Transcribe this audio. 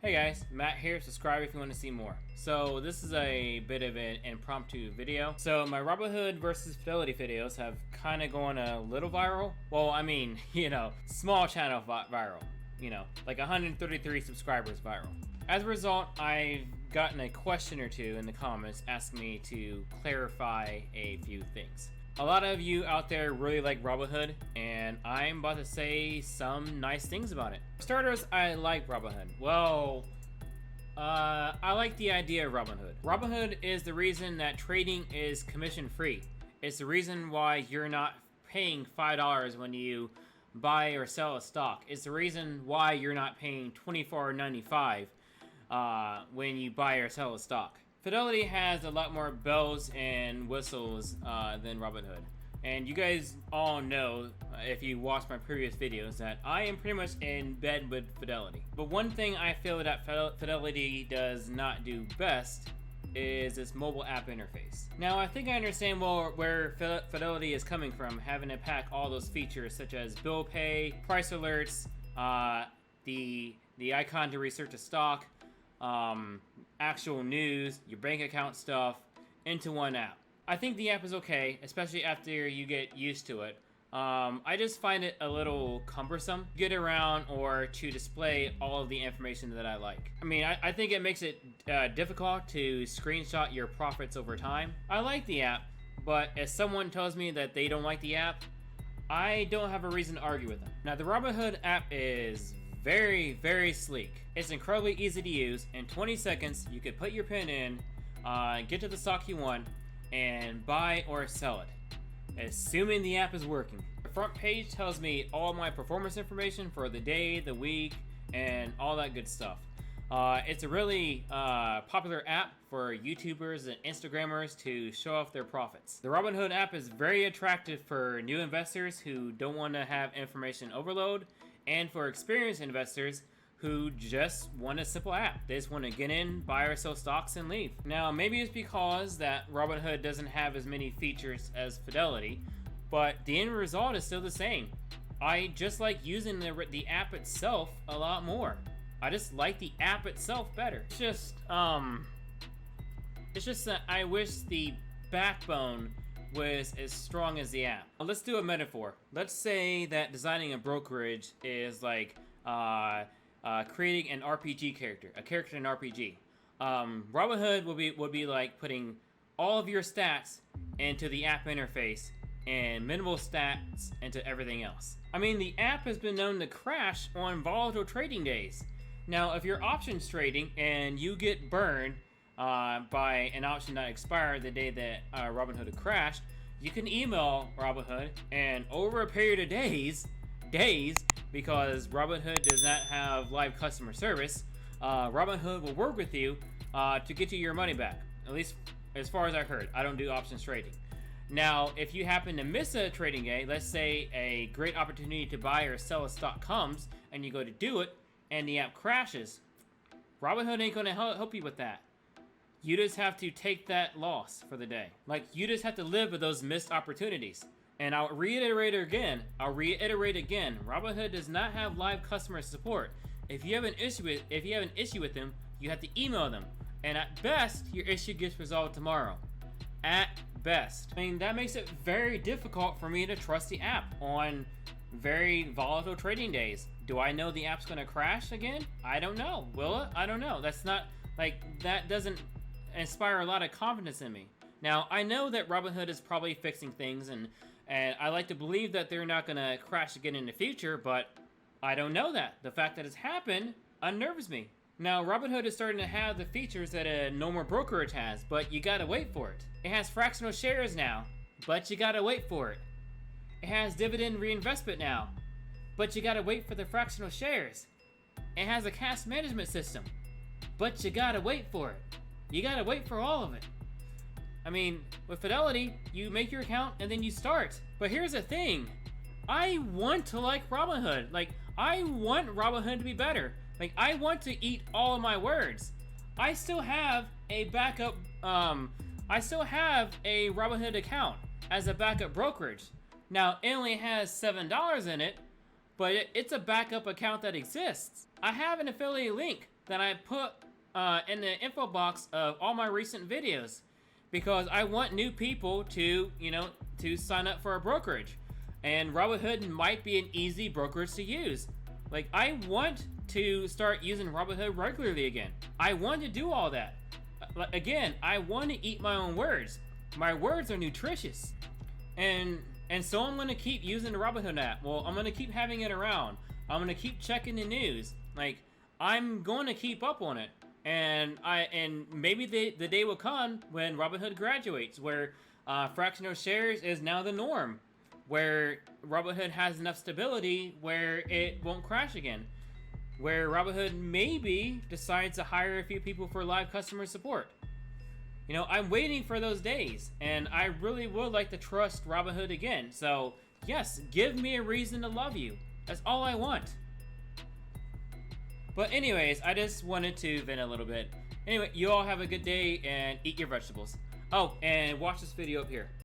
Hey guys, Matt here. Subscribe if you want to see more. So this is a bit of an impromptu video. So my Robinhood versus Fidelity videos have kind of gone a little viral. Well, I mean, small channel viral. Like 133 subscribers viral. As a result, I've gotten a question or two in the comments asking me to clarify a few things. A lot of you out there really like Robinhood, and I'm about to say some nice things about it. For starters, I like Robinhood. Well, I like the idea of Robinhood. Robinhood is the reason that trading is commission-free. It's the reason why you're not paying $5 when you buy or sell a stock. It's the reason why you're not paying $24.95 when you buy or sell a stock. Fidelity has a lot more bells and whistles than Robinhood. And you guys all know, if you watched my previous videos, that I am pretty much in bed with Fidelity. But one thing I feel that Fidelity does not do best is its mobile app interface. Now, I think I understand where Fidelity is coming from, having to pack all those features such as bill pay, price alerts, the icon to research a stock, actual news, your bank account stuff into one app. I think the app is okay, especially after you get used to it. I just find it a little cumbersome to get around or to display all of the information that I like. I mean, I think it makes it difficult to screenshot your profits over time. I like the app, but if someone tells me that they don't like the app, I don't have a reason to argue with them. Now, the Robinhood app is very, very sleek. It's incredibly easy to use. In 20 seconds, you can put your pin in, get to the stock you want, and buy or sell it, assuming the app is working. The front page tells me all my performance information for the day, the week, and all that good stuff. It's a really popular app for YouTubers and Instagrammers to show off their profits. The Robinhood app is very attractive for new investors who don't want to have information overload, and for experienced investors who just want a simple app. They just want to get in, buy or sell stocks, and leave. Now, maybe it's because that Robinhood doesn't have as many features as Fidelity, but the end result is still the same. I just like using the app itself a lot more. I just like the app itself better. It's just that I wish the backbone was as strong as the app. Let's do a metaphor. Let's say that designing a brokerage is like creating an RPG character, a character in an RPG. Robinhood would be like putting all of your stats into the app interface and minimal stats into everything else. I mean, the app has been known to crash on volatile trading days. Now, if you're options trading and you get burned by an option that expired the day that Robinhood had crashed, you can email Robinhood, and over a period of days, because Robinhood does not have live customer service, Robinhood will work with you to get you your money back. At least as far as I've heard. I don't do options trading. Now, if you happen to miss a trading day, let's say a great opportunity to buy or sell a stock comes, and you go to do it, and the app crashes, Robinhood ain't gonna help you with that. You just have to take that loss for the day. Like, you just have to live with those missed opportunities. And I'll reiterate again, Robinhood does not have live customer support. If you have an issue with them, you have to email them. And at best, your issue gets resolved tomorrow. At best. I mean, that makes it very difficult for me to trust the app on very volatile trading days. Do I know the app's gonna crash again? I don't know. Will it? I don't know. That doesn't inspire a lot of confidence in me. Now, I know that Robinhood is probably fixing things, and I like to believe that they're not gonna crash again in the future, but I don't know that. The fact that it's happened unnerves me. Now, Robinhood is starting to have the features that a normal brokerage has, but you gotta wait for it. It has fractional shares now, but you gotta wait for it. It has dividend reinvestment now, but you gotta wait for the fractional shares. It has a cash management system, but you gotta wait for it. You gotta wait for all of it. I mean, with Fidelity, you make your account and then you start. But here's the thing. I want to like Robinhood. Like, I want Robinhood to be better. Like, I want to eat all of my words. I still have a backup, I still have a Robinhood account as a backup brokerage. Now, it only has $7 in it, but it's a backup account that exists. I have an affiliate link that I put in the info box of all my recent videos, because I want new people to, to sign up for a brokerage. And Robinhood might be an easy brokerage to use. Like, I want to start using Robinhood regularly again. I want to do all that. Again, I want to eat my own words. My words are nutritious. And so I'm going to keep using the Robinhood app. Well, I'm going to keep having it around. I'm going to keep checking the news. Like, I'm going to keep up on it. And maybe the day will come when Robinhood graduates, where fractional shares is now the norm, where Robinhood has enough stability where it won't crash again, where Robinhood maybe decides to hire a few people for live customer support. I'm waiting for those days, and I really would like to trust Robinhood again. So yes, give me a reason to love you. That's all I want. But anyways, I just wanted to vent a little bit. Anyway, you all have a good day and eat your vegetables. Oh, and watch this video up here.